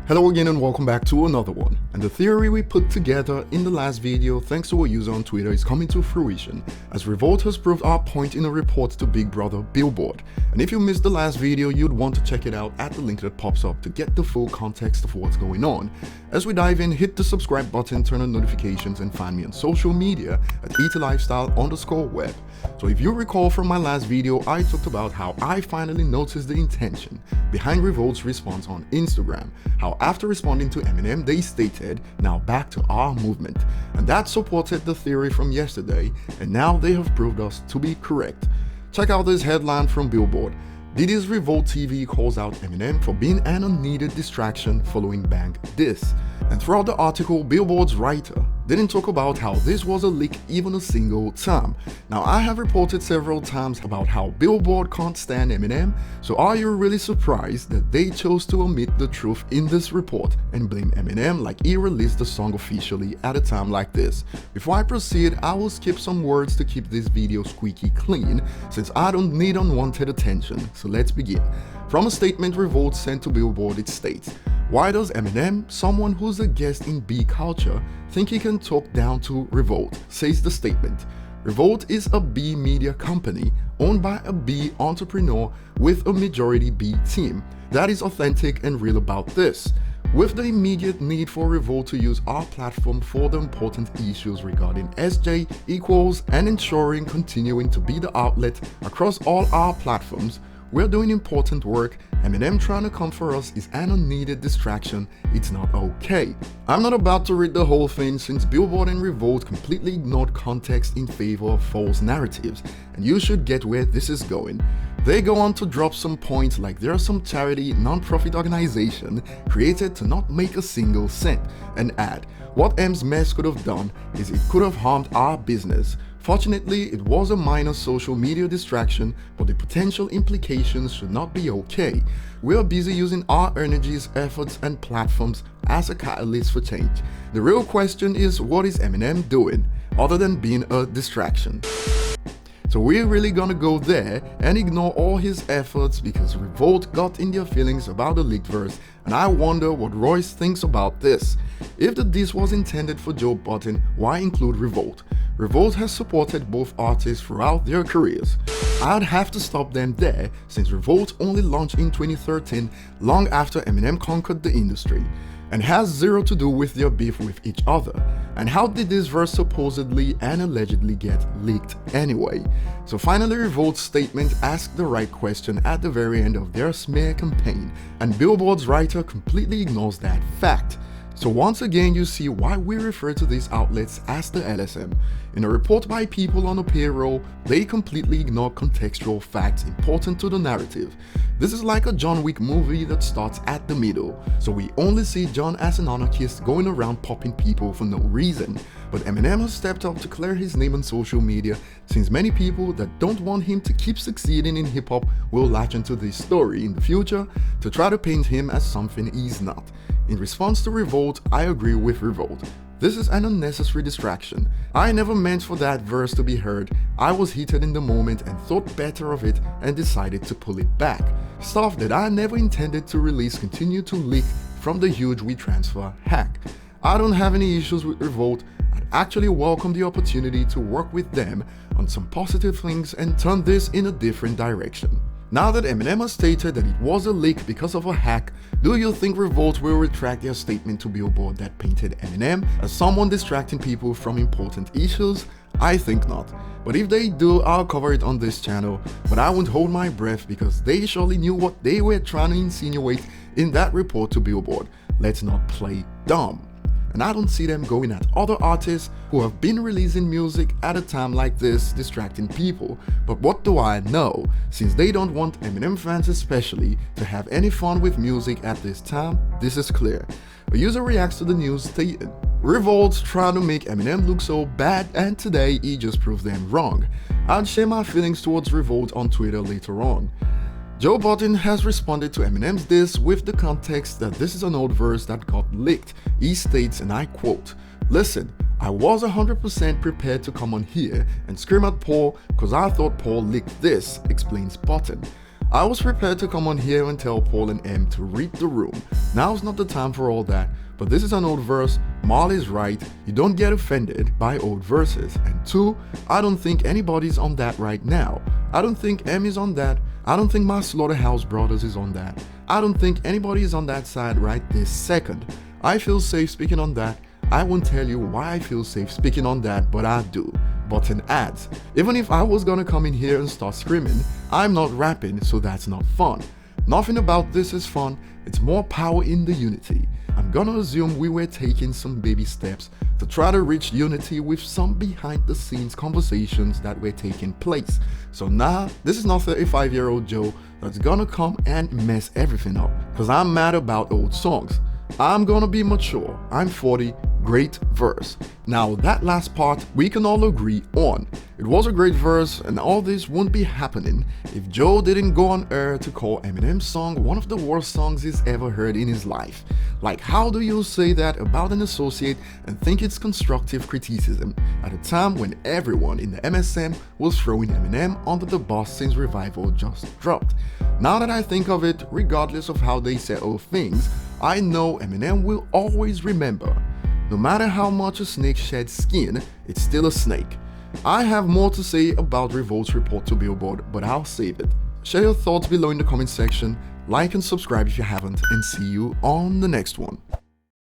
Hello again and welcome back to another one. And the theory we put together in the last video thanks to a user on Twitter is coming to fruition, as Revolt has proved our point in a report to Big Brother Billboard. And if you missed the last video, you'd want to check it out at the link that pops up to get the full context of what's going on. As we dive in, hit the subscribe button, turn on notifications, and find me on social media at ETLifestyle_web. So if you recall from my last video, I talked about how I finally noticed the intention behind Revolt's response on Instagram, how after responding to Eminem, they stated, "Now back to our movement," and that supported the theory from yesterday, and now they have proved us to be correct. Check out this headline from Billboard. Diddy's Revolt TV calls out Eminem for being an unneeded distraction following Bang diss. And throughout the article, Billboard's writer didn't talk about how this was a leak even a single time. Now, I have reported several times about how Billboard can't stand Eminem, so are you really surprised that they chose to omit the truth in this report and blame Eminem like he released the song officially at a time like this? Before I proceed, I will skip some words to keep this video squeaky clean, since I don't need unwanted attention, so let's begin. From a statement Revolt sent to Billboard, it states, "Why does Eminem, someone who's a guest in B culture, think he can talk down to Revolt?" says the statement. Revolt is a B media company owned by a B entrepreneur with a majority B team that is authentic and real about this. With the immediate need for Revolt to use our platform for the important issues regarding SJ equals and ensuring continuing to be the outlet across all our platforms, we're doing important work. Eminem trying to come for us is an unneeded distraction. It's not okay. I'm not about to read the whole thing, since Billboard and Revolt completely ignored context in favor of false narratives, and you should get where this is going. They go on to drop some points like there's some charity non-profit organization created to not make a single cent, and add, "What M's mess could have done is it could have harmed our business. Fortunately, it was a minor social media distraction, but the potential implications should not be okay. We are busy using our energies, efforts, and platforms as a catalyst for change. The real question is, what is Eminem doing, other than being a distraction?" So we're really gonna go there and ignore all his efforts because Revolt got in their feelings about the leaked verse, and I wonder what Royce thinks about this. If the diss was intended for Joe Budden, why include Revolt? Revolt has supported both artists throughout their careers. I'd have to stop them there, since Revolt only launched in 2013, long after Eminem conquered the industry, and has zero to do with their beef with each other. And how did this verse supposedly and allegedly get leaked anyway? So finally, Revolt's statement asked the right question at the very end of their smear campaign, and Billboard's writer completely ignores that fact. So once again, you see why we refer to these outlets as the LSM. In a report by people on a payroll, they completely ignore contextual facts important to the narrative. This is like a John Wick movie that starts at the middle, so we only see John as an anarchist going around popping people for no reason. But Eminem has stepped up to clear his name on social media, since many people that don't want him to keep succeeding in hip-hop will latch into this story in the future to try to paint him as something he's not. In response to Revolt, I agree with Revolt. This is an unnecessary distraction. I never meant for that verse to be heard. I was heated in the moment and thought better of it and decided to pull it back. Stuff that I never intended to release continued to leak from the huge WeTransfer hack. I don't have any issues with Revolt. I'd actually welcome the opportunity to work with them on some positive things and turn this in a different direction. Now that Eminem has stated that it was a leak because of a hack, do you think Revolt will retract their statement to Billboard that painted Eminem as someone distracting people from important issues? I think not. But if they do, I'll cover it on this channel, but I won't hold my breath because they surely knew what they were trying to insinuate in that report to Billboard. Let's not play dumb. And I don't see them going at other artists who have been releasing music at a time like this, distracting people. But what do I know? Since they don't want Eminem fans especially to have any fun with music at this time, this is clear. A user reacts to the news stating, "Revolt's trying to make Eminem look so bad, and today he just proves them wrong." I'll share my feelings towards Revolt on Twitter later on. Joe Budden has responded to Eminem's diss with the context that this is an old verse that got leaked. He states, and I quote, "Listen, I was 100% prepared to come on here and scream at Paul because I thought Paul leaked this," explains Budden. I was prepared to come on here and tell Paul and M to read the room. Now's not the time for all that, but this is an old verse. Marley's right, you don't get offended by old verses. And 2, I don't think anybody's on that right now. I don't think M is on that. I don't think my Slaughterhouse Brothers is on that. I don't think anybody is on that side right this second. I feel safe speaking on that. I won't tell you why I feel safe speaking on that, but I do. Button adds, even if I was gonna come in here and start screaming, I'm not rapping, so that's not fun. Nothing about this is fun, it's more power in the unity. I'm gonna assume we were taking some baby steps to try to reach unity with some behind the scenes conversations that were taking place. So now, this is not 35-year-old Joe that's gonna come and mess everything up, cause I'm mad about old songs. I'm gonna be mature, I'm 40, great verse. Now that last part we can all agree on. It was a great verse, and all this wouldn't be happening if Joe didn't go on air to call Eminem's song one of the worst songs he's ever heard in his life. Like, how do you say that about an associate and think it's constructive criticism at a time when everyone in the MSM was throwing Eminem under the bus since Revival just dropped? Now that I think of it, regardless of how they settle things, I know Eminem will always remember, no matter how much a snake sheds skin, it's still a snake. I have more to say about Revolt's report to Billboard, but I'll save it. Share your thoughts below in the comment section, like and subscribe if you haven't, and see you on the next one.